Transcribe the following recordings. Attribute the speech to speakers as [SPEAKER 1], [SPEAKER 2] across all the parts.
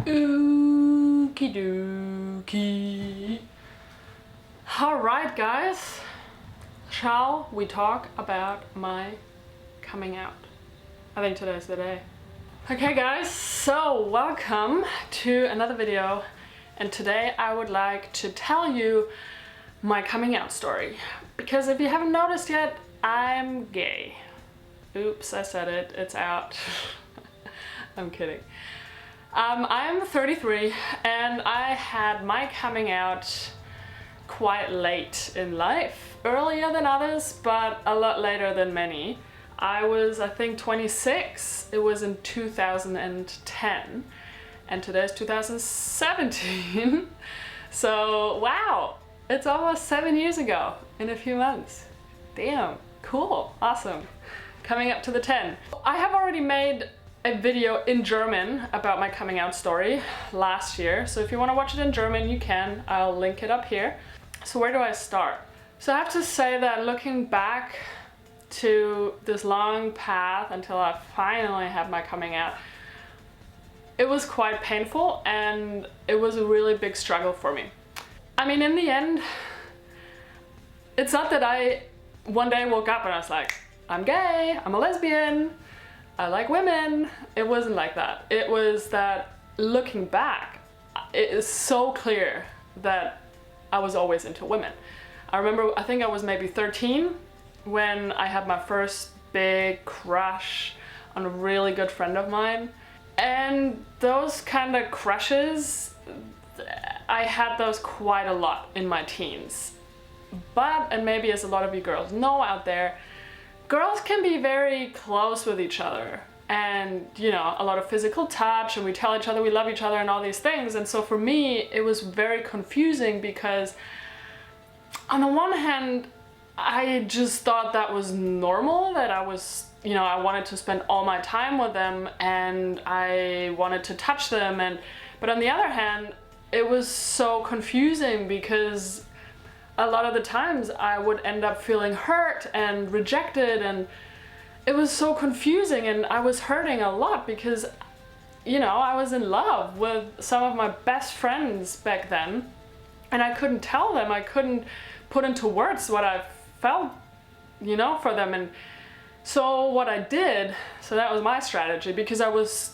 [SPEAKER 1] Okie dokie. Alright guys, shall we talk about my coming out? I think today's the day. Okay guys, so welcome to another video, and today I would like to tell you my coming out story. Because if you haven't noticed yet, I'm gay. Oops, I said it, it's out. I'm kidding. I'm 33 and I had my coming out quite late in life, earlier than others, but a lot later than many. I was, I think, 26. It was in 2010 and today's 2017. So wow, it's almost 7 years ago in a few months. Damn, cool, awesome. Coming up to the 10. I have already made a video in German about my coming out story last year, so if you want to watch it in German you can. I'll link it up here. So where do I start? So I have to say that looking back to this long path until I finally had my coming out, it was quite painful and it was a really big struggle for me. I mean, in the end, it's not that I one day woke up and I was like, I'm gay, I'm a lesbian, I like women. It wasn't like that. It was that looking back, it is so clear that I was always into women. I remember, I think I was maybe 13 when I had my first big crush on a really good friend of mine. And those kind of crushes, I had those quite a lot in my teens. But, and maybe as a lot of you girls know out there, girls can be very close with each other and, you know, a lot of physical touch, and we tell each other we love each other and all these things. And so for me, it was very confusing because on the one hand, I just thought that was normal, that I was, you know, I wanted to spend all my time with them and I wanted to touch them. But on the other hand, it was so confusing because a lot of the times I would end up feeling hurt and rejected, and it was so confusing, and I was hurting a lot because, you know, I was in love with some of my best friends back then and I couldn't tell them, I couldn't put into words what I felt, you know, for them. And so what I did, so that was my strategy, because I was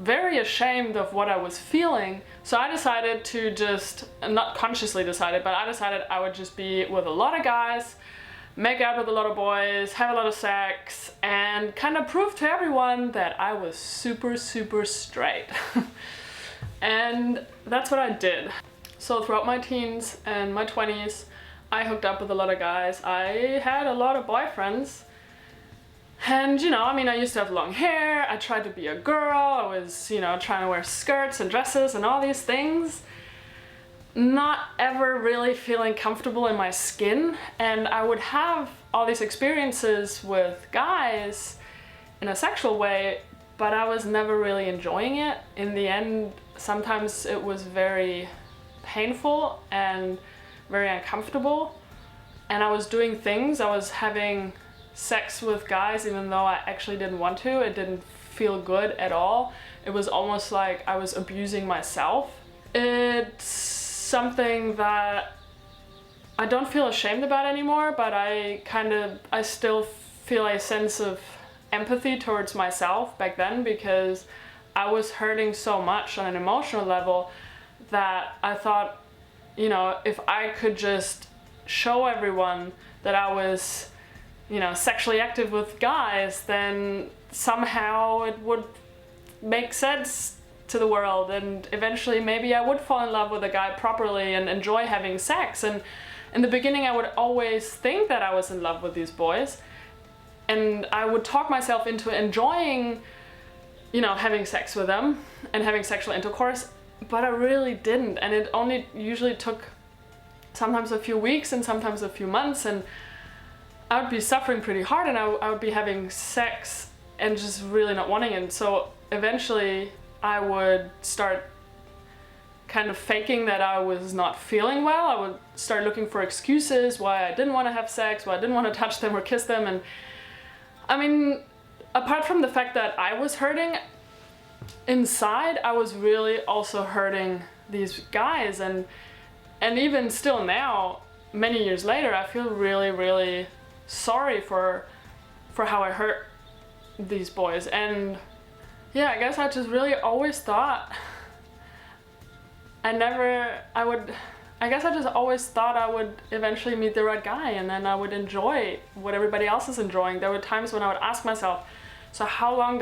[SPEAKER 1] very ashamed of what I was feeling. So I decided to just, not consciously decided, but I decided I would just be with a lot of guys, make out with a lot of boys, have a lot of sex, and kind of prove to everyone that I was super, super straight. And that's what I did. So throughout my teens and my 20s, I hooked up with a lot of guys. I had a lot of boyfriends. And, you know, I mean, I used to have long hair, I tried to be a girl, I was, you know, trying to wear skirts and dresses and all these things. Not ever really feeling comfortable in my skin, and I would have all these experiences with guys in a sexual way, but I was never really enjoying it. In the end, sometimes it was very painful and very uncomfortable, and I was doing things, I was having sex with guys even though I actually didn't want to. It didn't feel good at all. It was almost like I was abusing myself. It's something that I don't feel ashamed about anymore, but I still feel a sense of empathy towards myself back then, because I was hurting so much on an emotional level that I thought, you know, if I could just show everyone that I was, you know, sexually active with guys, then somehow it would make sense to the world, and eventually maybe I would fall in love with a guy properly and enjoy having sex. And in the beginning I would always think that I was in love with these boys, and I would talk myself into enjoying, you know, having sex with them and having sexual intercourse, but I really didn't. And it only usually took sometimes a few weeks and sometimes a few months, and I would be suffering pretty hard, and I would be having sex and just really not wanting it. So eventually I would start kind of faking that I was not feeling well. I would start looking for excuses why I didn't want to have sex, why I didn't want to touch them or kiss them. And I mean, apart from the fact that I was hurting, inside I was really also hurting these guys, and even still now, many years later, I feel really, really sorry for how I hurt these boys. And yeah, I guess I just really always thought I just always thought I would eventually meet the right guy, and then I would enjoy what everybody else is enjoying. There were times when I would ask myself, so how long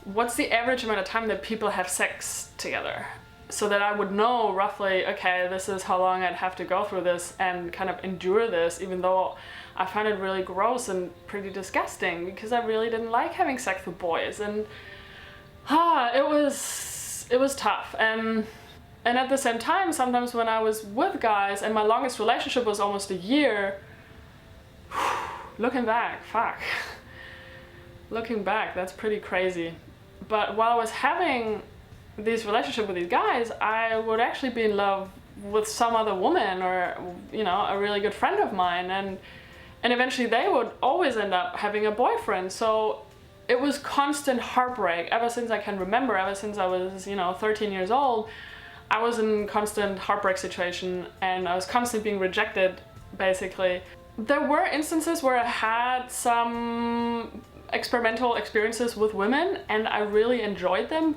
[SPEAKER 1] what's the average amount of time that people have sex together? So that I would know roughly, okay, this is how long I'd have to go through this and kind of endure this, even though I found it really gross and pretty disgusting, because I really didn't like having sex with boys. And it was tough. And at the same time, sometimes when I was with guys, and my longest relationship was almost a year, looking back, looking back, that's pretty crazy. But while I was having these relationships with these guys, I would actually be in love with some other woman, or, you know, a really good friend of mine, and eventually they would always end up having a boyfriend. So it was constant heartbreak ever since I can remember. Ever since I was, 13 years old, I was in constant heartbreak situation, and I was constantly being rejected, basically. There were instances where I had some experimental experiences with women, and I really enjoyed them,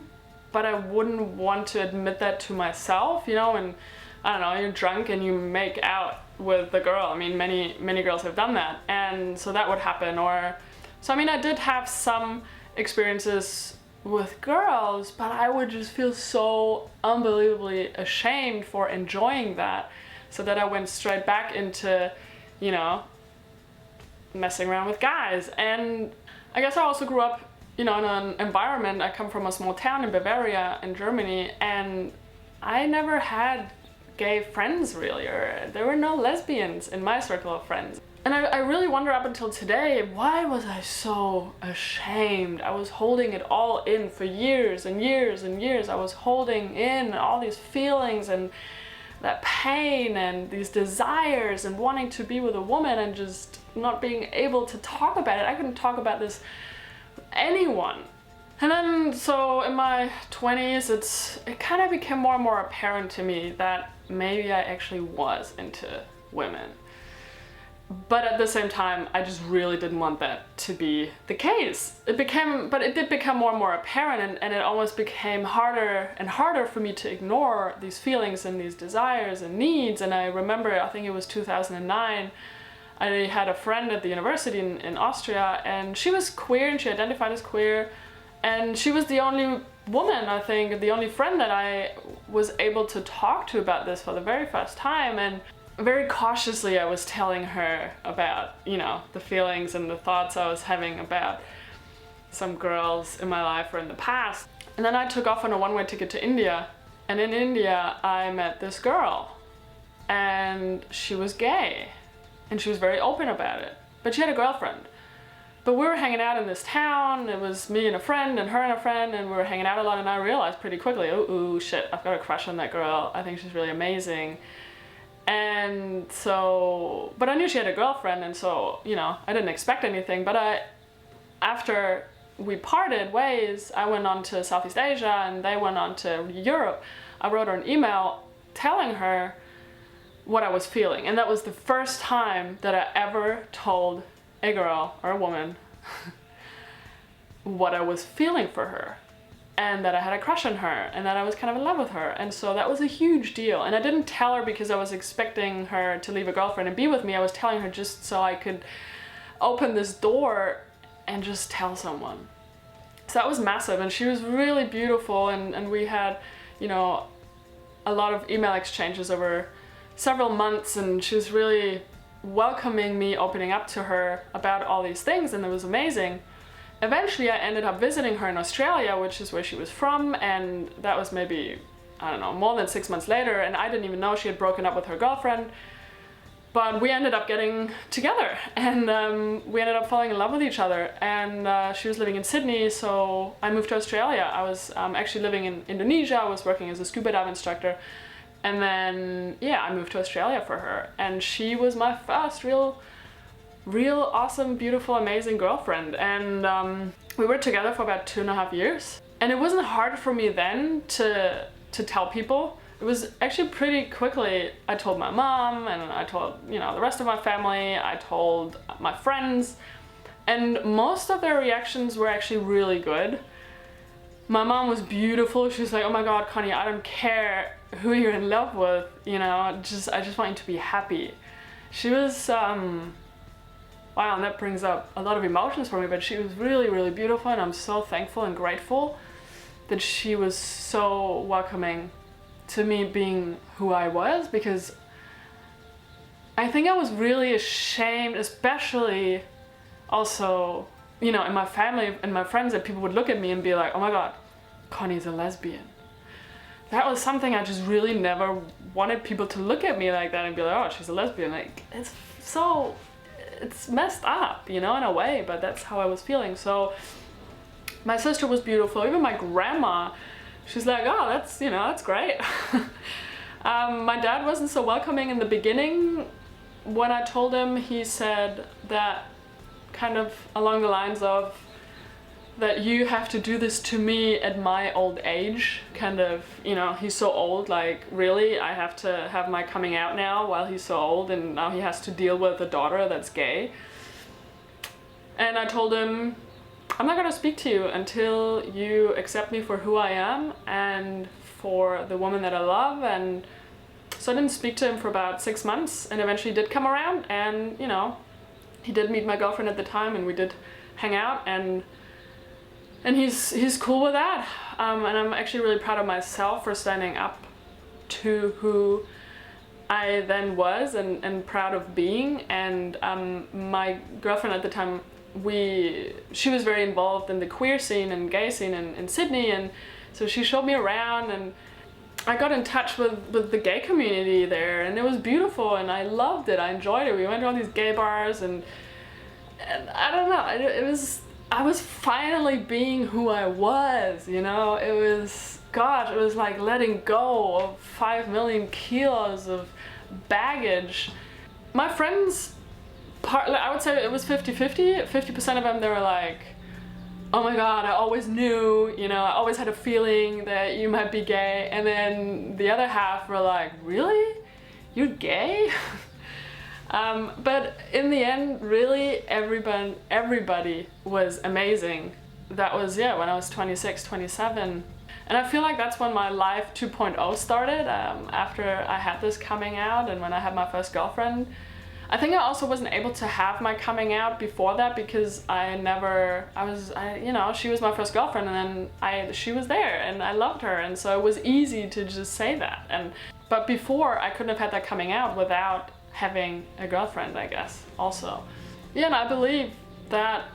[SPEAKER 1] but I wouldn't want to admit that to myself, and I don't know, you're drunk and you make out with the girl. I mean, many girls have done that, and so that would happen. I did have some experiences with girls, but I would just feel so unbelievably ashamed for enjoying that, so that I went straight back into, messing around with guys. And I guess I also grew up, in an environment. I come from a small town in Bavaria in Germany, and I never had gay friends really, or there were no lesbians in my circle of friends. And I really wonder up until today, why was I so ashamed? I was holding it all in for years and years and years. I was holding in all these feelings and that pain and these desires and wanting to be with a woman, and just not being able to talk about it. I couldn't talk about this with anyone. And then, so in my 20s, it kind of became more and more apparent to me that maybe I actually was into women. But at the same time, I just really didn't want that to be the case. It did become more and more apparent, and it almost became harder and harder for me to ignore these feelings and these desires and needs. And I remember, I think it was 2009, I had a friend at the university in Austria, and she was queer, and she identified as queer. And she was the only woman, I think, the only friend that I was able to talk to about this for the very first time. And very cautiously I was telling her about, the feelings and the thoughts I was having about some girls in my life or in the past. And then I took off on a one-way ticket to India. And in India, I met this girl. And she was gay. And she was very open about it. But she had a girlfriend. But we were hanging out in this town. It was me and a friend, and her and a friend, and we were hanging out a lot, and I realized pretty quickly, oh shit, I've got a crush on that girl. I think she's really amazing. And so, but I knew she had a girlfriend, and so, I didn't expect anything. But after we parted ways, I went on to Southeast Asia, and they went on to Europe. I wrote her an email telling her what I was feeling. And that was the first time that I ever told a girl or a woman what I was feeling for her, and that I had a crush on her, and that I was kind of in love with her. And so that was a huge deal. And I didn't tell her because I was expecting her to leave a girlfriend and be with me. I was telling her just so I could open this door and just tell someone. So that was massive, and she was really beautiful, and we had, a lot of email exchanges over several months, and she was really welcoming me, opening up to her about all these things, and it was amazing. Eventually I ended up visiting her in Australia, which is where she was from, and that was maybe, I don't know, more than 6 months later, and I didn't even know she had broken up with her girlfriend. But we ended up getting together, and we ended up falling in love with each other. And she was living in Sydney, so I moved to Australia. I was actually living in Indonesia. I was working as a scuba dive instructor. And then, I moved to Australia for her. And she was my first real awesome, beautiful, amazing girlfriend. And we were together for about 2.5 years. And it wasn't hard for me then to tell people. It was actually pretty quickly. I told my mom, and I told, you know, the rest of my family, I told my friends, and most of their reactions were actually really good. My mom was beautiful. She was like, oh my God, Connie, I don't care who you're in love with, you know, I just want you to be happy. She was, wow, and that brings up a lot of emotions for me, but she was really, really beautiful, and I'm so thankful and grateful that she was so welcoming to me being who I was, because I think I was really ashamed, especially also, you know, in my family and my friends, that people would look at me and be like, oh my God, Connie's a lesbian. That was something I just really never wanted people to look at me like that and be like, oh, she's a lesbian. Like, it's messed up, you know, in a way, but that's how I was feeling. So my sister was beautiful. Even my grandma, she's like, oh, that's, you know, that's great. My dad wasn't so welcoming in the beginning. When I told him, he said that kind of along the lines of that you have to do this to me at my old age, kind of, you know, he's so old, like, really, I have to have my coming out now while he's so old, and now he has to deal with a daughter that's gay. And I told him, I'm not gonna speak to you until you accept me for who I am and for the woman that I love. And so I didn't speak to him for about 6 months, and eventually did come around, and, you know, he did meet my girlfriend at the time, and we did hang out, and he's cool with that. And I'm actually really proud of myself for standing up to who I then was, and proud of being. And my girlfriend at the time, she was very involved in the queer scene and gay scene in Sydney, and so she showed me around, and I got in touch with the gay community there, and it was beautiful, and I loved it. I enjoyed it. We went to all these gay bars, and I don't know, I was finally being who I was, you know. It was, gosh, it was like letting go of 5 million kilos of baggage. My friends, I would say it was 50-50. 50% of them, they were like, oh my God, I always knew, you know, I always had a feeling that you might be gay. And then the other half were like, really? You're gay? But in the end, really, everybody was amazing. That was, yeah, when I was 26, 27. And I feel like that's when my life 2.0 started, after I had this coming out and when I had my first girlfriend. I think I also wasn't able to have my coming out before that because you know, she was my first girlfriend, and then she was there and I loved her, and so it was easy to just say that. But before, I couldn't have had that coming out without having a girlfriend, I guess, also. Yeah, and I believe that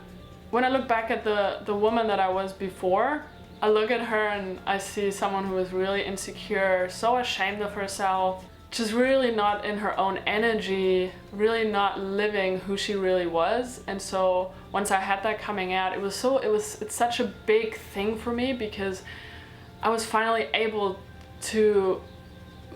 [SPEAKER 1] when I look back at the woman that I was before, I look at her and I see someone who was really insecure, so ashamed of herself, just really not in her own energy, really not living who she really was. And so once I had that coming out, it's such a big thing for me, because I was finally able to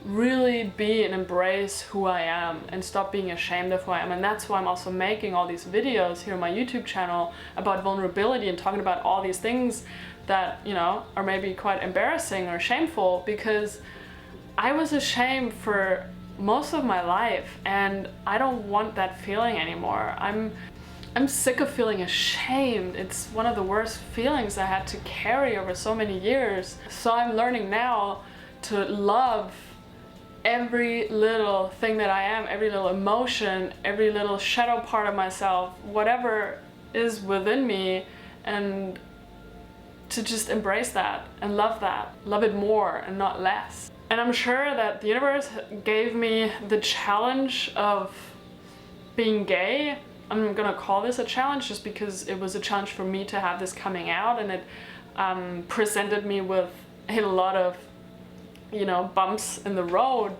[SPEAKER 1] really be and embrace who I am and stop being ashamed of who I am. And that's why I'm also making all these videos here on my YouTube channel about vulnerability and talking about all these things that, you know, are maybe quite embarrassing or shameful, because I was ashamed for most of my life, and I don't want that feeling anymore. I'm sick of feeling ashamed. It's one of the worst feelings I had to carry over so many years. So I'm learning now to love every little thing that I am, every little emotion, every little shadow part of myself, whatever is within me, and to just embrace that and love it more and not less. And I'm sure that the universe gave me the challenge of being gay. I'm gonna call this a challenge just because it was a challenge for me to have this coming out, and it presented me with a lot of, you know, bumps in the road.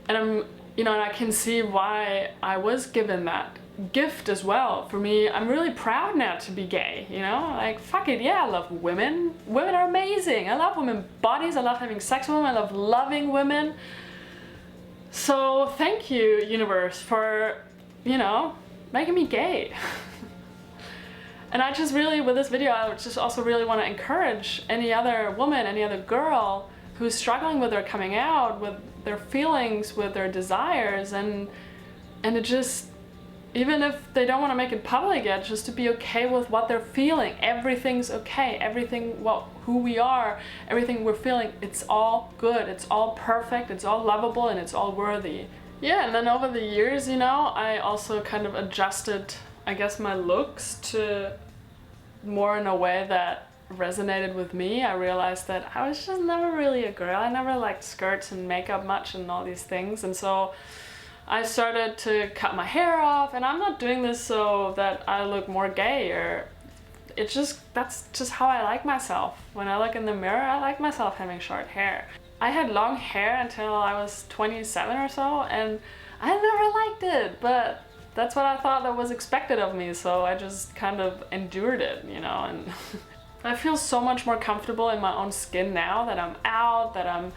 [SPEAKER 1] And and I can see why I was given that gift as well. For me, I'm really proud now to be gay, you know, like, fuck it, yeah, I love women. Women are amazing. I love women's bodies. I love having sex with women. I love loving women. So thank you, universe, for, you know, making me gay. And I just really, with this video, I just also really want to encourage any other woman, any other girl who's struggling with their coming out, with their feelings, with their desires, and it just, even if they don't want to make it public yet, just to be okay with what they're feeling. Everything's okay. Everything, who we are, everything we're feeling, it's all good. It's all perfect. It's all lovable, and it's all worthy. Yeah, and then over the years, you know, I also kind of adjusted, I guess, my looks to more in a way that resonated with me. I realized that I was just never really a girl. I never liked skirts and makeup much and all these things, and so I started to cut my hair off, and I'm not doing this so that I look more gay, or that's just how I like myself. When I look in the mirror, I like myself having short hair. I had long hair until I was 27 or so, and I never liked it, but that's what I thought that was expected of me, so I just kind of endured it, you know, and I feel so much more comfortable in my own skin now that I'm out, that I'm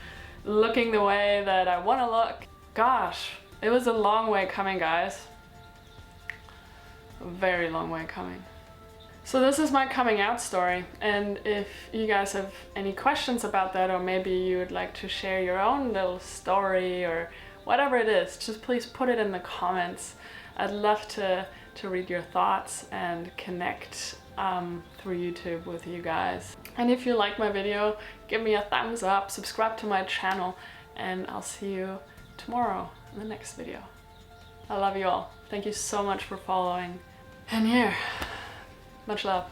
[SPEAKER 1] looking the way that I want to look. Gosh. It was a long way coming, guys. A very long way coming. So this is my coming out story, and if you guys have any questions about that, or maybe you would like to share your own little story or whatever it is, just please put it in the comments. I'd love to read your thoughts and connect through YouTube with you guys. And if you like my video, give me a thumbs up, subscribe to my channel, and I'll see you tomorrow in the next video. I love you all. Thank you so much for following. And yeah, much love.